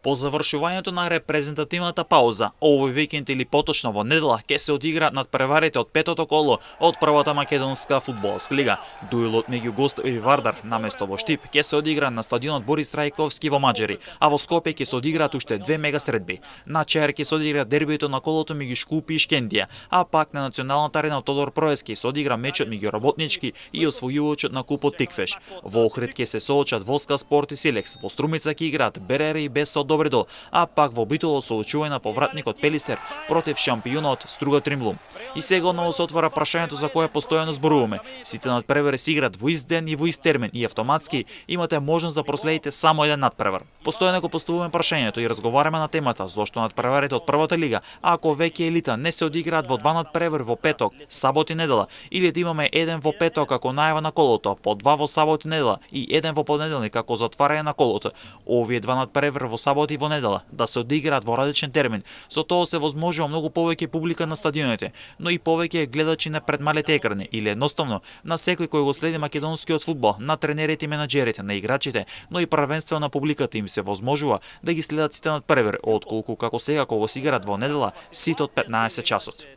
По завршувањето на репрезентативната пауза, овој викенд или поточно во недела ќе се одиграат надпреварите од петото коло од првата македонска фудбалска лига. Дуелот меѓу гостови и Вардар наместо во Штип ќе се одигра на стадионот Борис Трајковски во Маđари, а во Скопје ќе се одиграат уште две мега средби. На Чаир ќе се одигра дербито на колото меѓу Шкупи и Шкендија, а пак на националната арена Тодор Проески се одигра мечот меѓу Работнички и освојувачот на купот Тиквеш. Во Охрид ќе се соочат Воска Спорт и Силекс, во Струмица ќе играат Берери и Беса од Добридол, а пак во Битоло се очувај на повратникот Пелистер против шампионот Струга Тримлум. И сега одново се отвара прашањето за кое постојано зборуваме. Сите надпревари се играат во ист ден и во ист термин и автоматски имате можност да проследите само еден надпревар. Постојано го поставуваме прашањето и разговараме на темата зошто надпреварите од првата лига, ако веќе елита не се одиграат во два надпревари во петок, сабот и недела, или да имаме еден во петок како најава на колото, по два во сабот и недела и еден во понеделник како затварање на колото. Овие два надпревари во сабот и во недела да се одиграат во различен термин. Со тоа се возможува многу повеќе публика на стадионите, но и повеќе гледачи на пред малите екрани или едноставно на секој кој го следи македонскиот фудбал, на тренерите и менаџерите, на играчите, но и првенствено на публиката им се возможува да ги следат сите надпревари, отколку како сега кога се играат во недела сите од 15 часот.